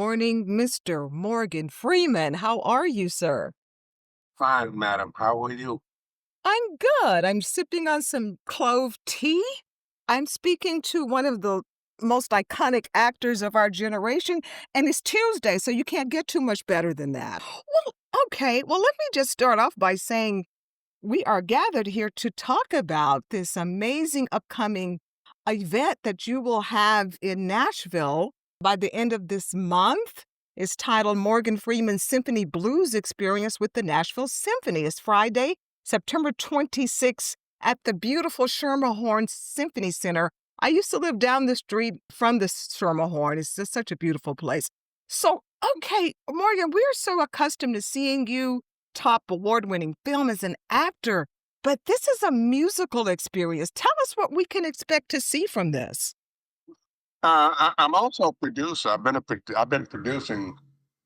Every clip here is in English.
morning, Mr. Morgan Freeman. How are you, sir? Fine, madam. How are you? I'm good. I'm sipping on some clove tea. I'm speaking to one of the most iconic actors of our generation, and it's Tuesday, so you can't get too much better than that. Well, okay. Well, let me just start off by saying we are gathered here to talk about this amazing upcoming event that you will have in Nashville by the end of this month. It's titled Morgan Freeman's Symphony Blues Experience with the Nashville Symphony. It's Friday, September 26th at the beautiful Schermerhorn Symphony Center. I used to live down the street from the Schermerhorn. It's just such a beautiful place. So, okay, Morgan, we're so accustomed to seeing you top award-winning film as an actor, but this is a musical experience. Tell us what we can expect to see from this. I'm also a producer. I've been producing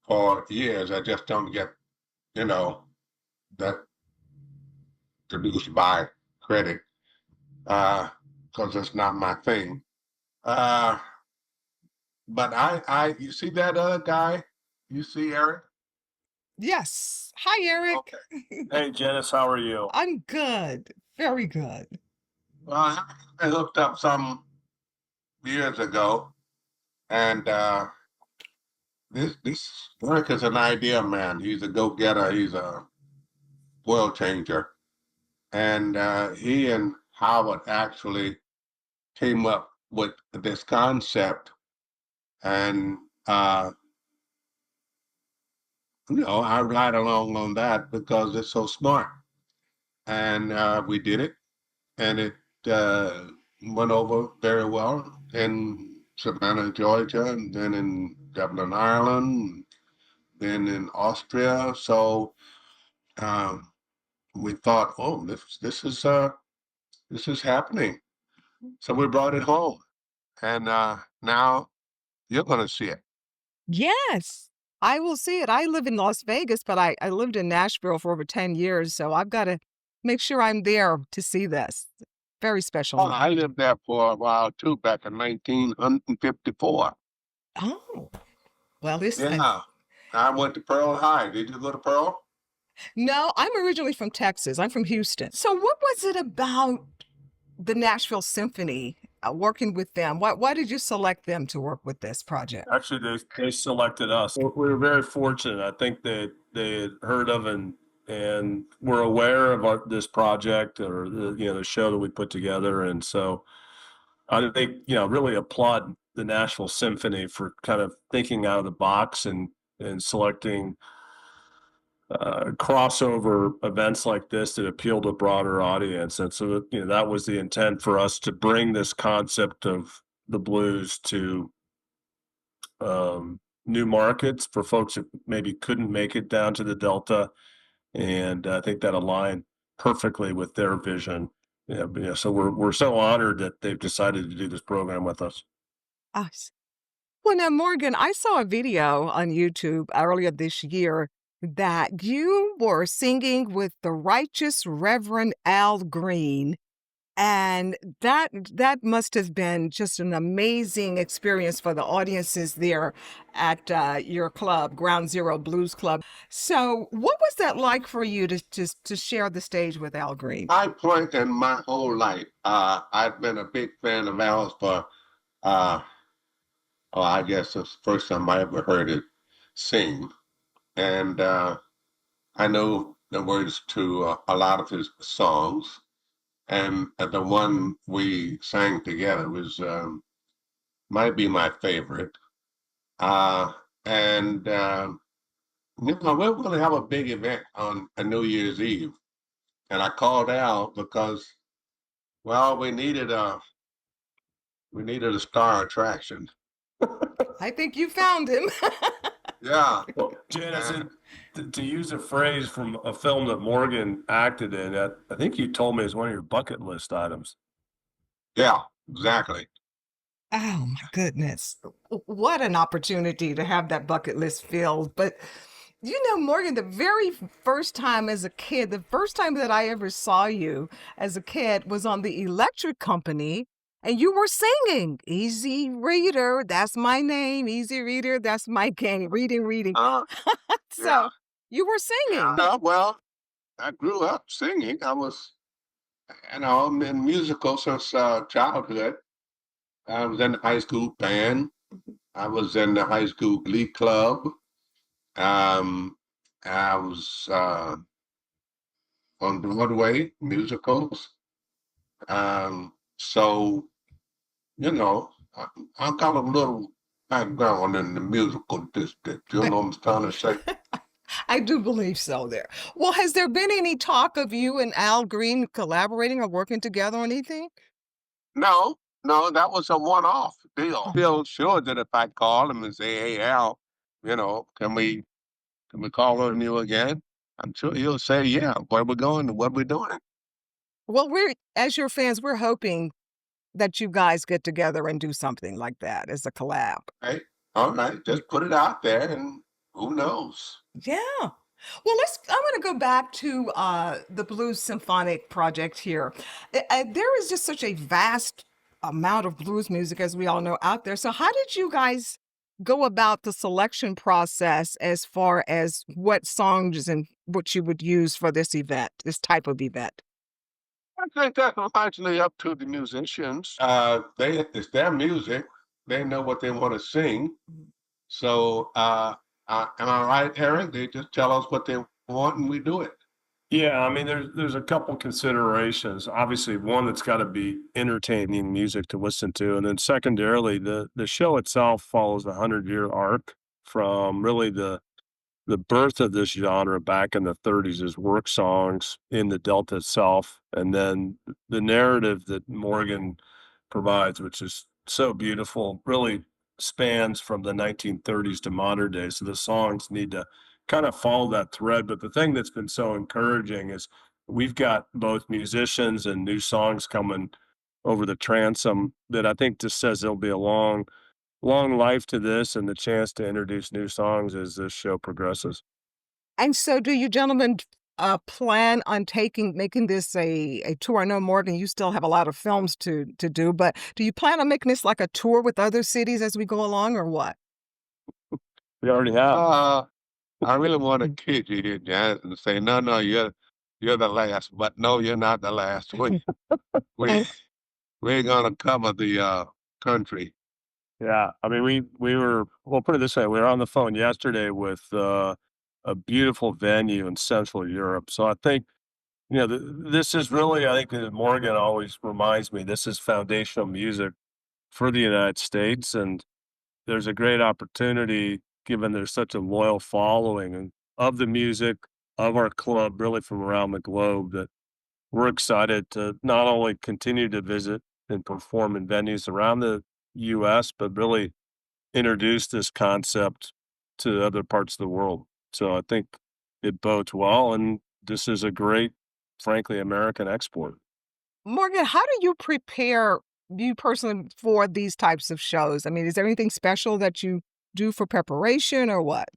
for years. I just don't get, you know, that produced by credit because it's not my thing. Uh, but you see that other guy? You see Eric? Yes. Hi, Eric. Okay. Hey, Janice, how are you? I'm good. Very good. Well, I hooked up some years ago, and this Eric is an idea man. He's a go-getter. He's a world changer. And he and Howard actually came up with this concept, and I ride along on that because it's so smart. And we did it, and it went over very well in Savannah, Georgia, and then in Dublin, Ireland, then in Austria. So um, we thought, oh, this is happening. So we brought it home, and now you're going to see it. Yes, I will see it. I live in Las Vegas, but I lived in Nashville for over 10 years, so I've got to make sure I'm there to see this. Very special Oh, night. I lived there for a while too, back in 1954. Oh, well, this, Yeah, I went to Pearl High. Did you go to Pearl? no, I'm originally from Texas. I'm from Houston. So, what was it about the Nashville Symphony, working with them? Why did you select them to work with this project? Actually, they selected us. We were very fortunate. I think they had heard of and were aware of this project or the show that we put together, and so I think really applaud the Nashville Symphony for kind of thinking out of the box and selecting crossover events like this that appeal to a broader audience. And so, that was the intent for us to bring this concept of the blues to new markets for folks that maybe couldn't make it down to the Delta. And I think that aligned perfectly with their vision. Yeah, but yeah, so we're so honored that they've decided to do this program with us. Us. Well, now, Morgan, I saw a video on YouTube earlier this year that you were singing with the righteous Reverend Al Green. And that must have been just an amazing experience for the audiences there at your club, Ground Zero Blues Club. So, what was that like for you to share the stage with Al Green? I played in my whole life. I've been a big fan of Al's for, uh, I guess it's the first time I ever heard it sing. And I know the words to a lot of his songs. And the one we sang together was might be my favorite. And we're going to have a big event on a New Year's Eve, and I called Al because well, we needed a star attraction. I think you found him. Yeah, Janice, and to use a phrase from a film that Morgan acted in, I think you told me is one of your bucket list items. yeah, exactly. Oh my goodness. What an opportunity to have that bucket list filled. But Morgan, the very first time as a kid, the first time that I ever saw you as a kid was on the Electric Company And you were singing, "Easy Reader, that's my name. Easy Reader, that's my game. Reading, reading." Uh, yeah, So you were yeah. singing. Well, I grew up singing. I was, I'm in musical since childhood. I was in the high school band. I was in the high school glee club. Um, I was on Broadway musicals. So, you know, I got a little background in the musical district. You know what I'm trying to say? I do believe so there. Well, has there been any talk of you and Al Green collaborating or working together on anything? No, no, that was a one-off deal. Feel sure that if I call him and say, "Hey, Al, can we call on you again?" I'm sure he'll say, "Yeah, where we going and what we doing." Well, we're as your fans, we're hoping that you guys get together and do something like that as a collab. Right? All right, just put it out there, and who knows? Yeah. Well, I want to go back to the Blues Symphonic Project here. There is just such a vast amount of blues music, as we all know, out there. So, how did you guys go about the selection process as far as what songs and what you would use for this event, this type of event? I think that's largely up to the musicians. It's their music. They know what they want to sing. So, am I right, Eric? They just tell us what they want and we do it. Yeah, I mean, there's a couple considerations. Obviously, one, it's got to be entertaining music to listen to, and then secondarily, the show itself follows a 100-year arc from really the birth of this genre back in the 30s as work songs in the Delta itself, and then the narrative that Morgan provides, which is so beautiful, really spans from the 1930s to modern day. So the songs need to kind of follow that thread. But the thing that's been so encouraging is we've got both musicians and new songs coming over the transom that I think just says there'll be a long life to this and the chance to introduce new songs as this show progresses. And so, do you gentlemen plan on making this a tour? I know, Morgan, you still have a lot of films to do, but do you plan on making this like a tour with other cities as we go along, or what? We already have. I really want to kid you here, Janet, and say, no, no, you're the last. But no, you're not the last. We we're gonna cover the country. Yeah, I mean, we were well, put it this way, we were on the phone yesterday with a beautiful venue in Central Europe. So I think, this is really, I think, Morgan always reminds me, this is foundational music for the United States, and there's a great opportunity given there's such a loyal following of the music of our club, really from around the globe, that we're excited to not only continue to visit and perform in venues around the US, but really introduce this concept to other parts of the world. So I think it bodes well, and this is a great, frankly, American export. Morgan, how do you prepare you personally for these types of shows? I mean, is there anything special that you do for preparation or what?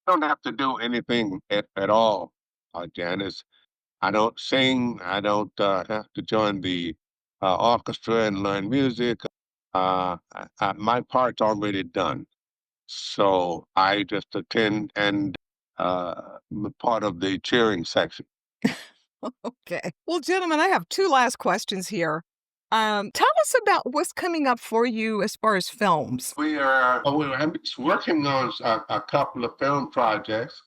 Don't have to do anything at all, Janice. I don't sing. I don't have to join the orchestra and learn music. My part's already done. So I just attend and I'm part of the cheering section. Okay. Well, gentlemen, I have two last questions here. Tell us about what's coming up for you as far as films. We're working on a couple of film projects.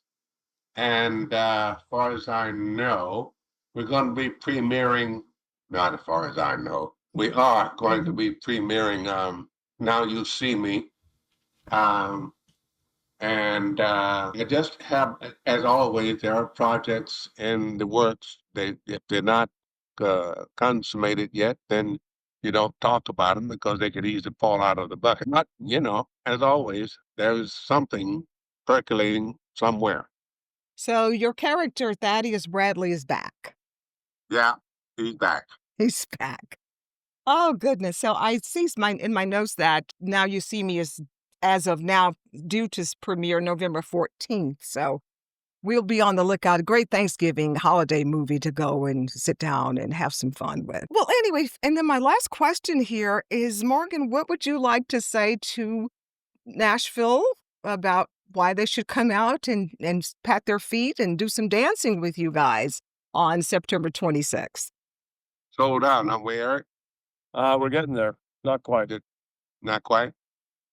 And as far as I know, we're going to be premiering, not as far as I know, we are going to be premiering Now You See Me. Um, and I just have, as always, there are projects in the works. If they're not consummated yet, then you don't talk about them because they could easily fall out of the bucket. But, as always, there's something percolating somewhere. So your character, Thaddeus Bradley, is back. Yeah, he's back. He's back. Oh, goodness. So I see in my notes that Now You See Me is, as of now, due to premiere November 14th. So we'll be on the lookout. A great Thanksgiving holiday movie to go and sit down and have some fun with. Well, anyway, and then my last question here is, Morgan, what would you like to say to Nashville about why they should come out and pat their feet and do some dancing with you guys on September 26th? Sold out, huh, Eric? We're getting there. Not quite. Not quite.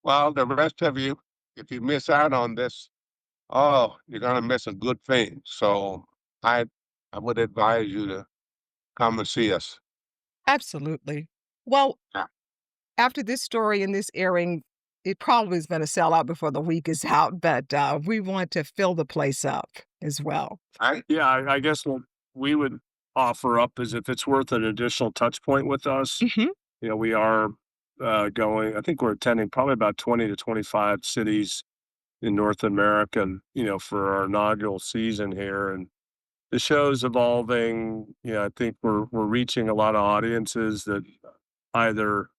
Well, the rest of you, if you miss out on this, oh, you're gonna miss a good thing. So I I would advise you to come and see us. Absolutely. Well, Yeah. after this story and this airing, it probably is going to sell out before the week is out, but we want to fill the place up as well. Right? Yeah, I guess what we would offer up is if it's worth an additional touch point with us. Hmm. We are going, I think we're attending probably about 20 to 25 cities in North America, for our inaugural season here. And the show's evolving. I think we're reaching a lot of audiences that either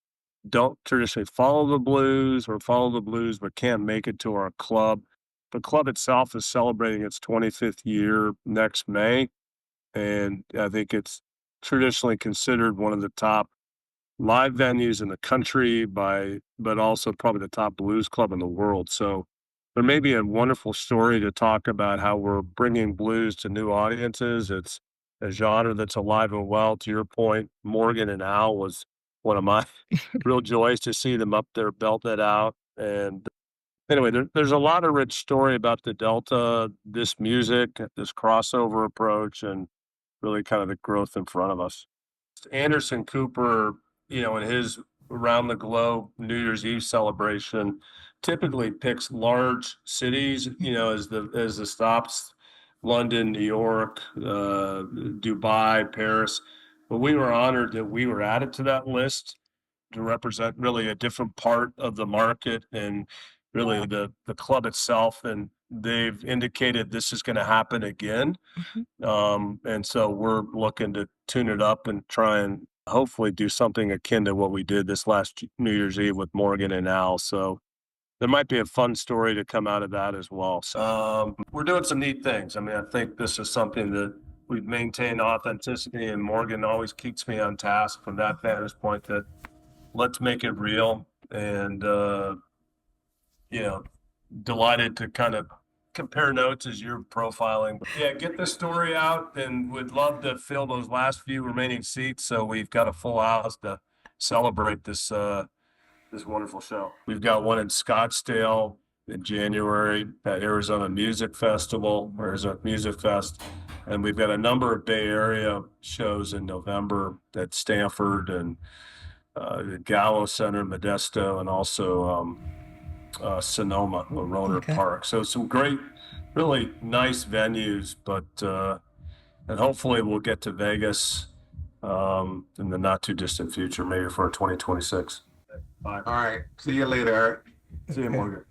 don't traditionally follow the blues or follow the blues but can't make it to our club. The club itself is celebrating its 25th year next May, and I think it's traditionally considered one of the top live venues in the country but also probably the top blues club in the world. So there may be a wonderful story to talk about how we're bringing blues to new audiences. It's a genre that's alive and well. To your point, Morgan and Al was one of my real joys to see them up there belt it out. And anyway, there's a lot of rich story about the Delta, this music, this crossover approach, and really kind of the growth in front of us. Anderson Cooper, in his around the globe New Year's Eve celebration, typically picks large cities, as the stops: London, New York, Dubai, Paris. But we were honored that we were added to that list to represent really a different part of the market and really the club itself. And they've indicated this is going to happen again. Mhm. And so we're looking to tune it up and try and hopefully do something akin to what we did this last New Year's Eve with Morgan and Al. So there might be a fun story to come out of that as well. So we're doing some neat things. I mean, I think this is something that we've maintained authenticity, and Morgan always keeps me on task from that vantage point that let's make it real. And, delighted to kind of compare notes as you're profiling. But yeah, get the story out, and would love to fill those last few remaining seats so we've got a full house to celebrate this wonderful show. We've got one in Scottsdale in January at Arizona Music Festival, Arizona Music Fest, and we've got a number of Bay Area shows in November at Stanford and the Gallo Center, Modesto, and also Sonoma, Roner Okay. Park. So some great, really nice venues, but and hopefully we'll get to Vegas in the not too distant future, maybe for 2026. Bye. All right. See you later, Eric. See you, Okay. Morgan.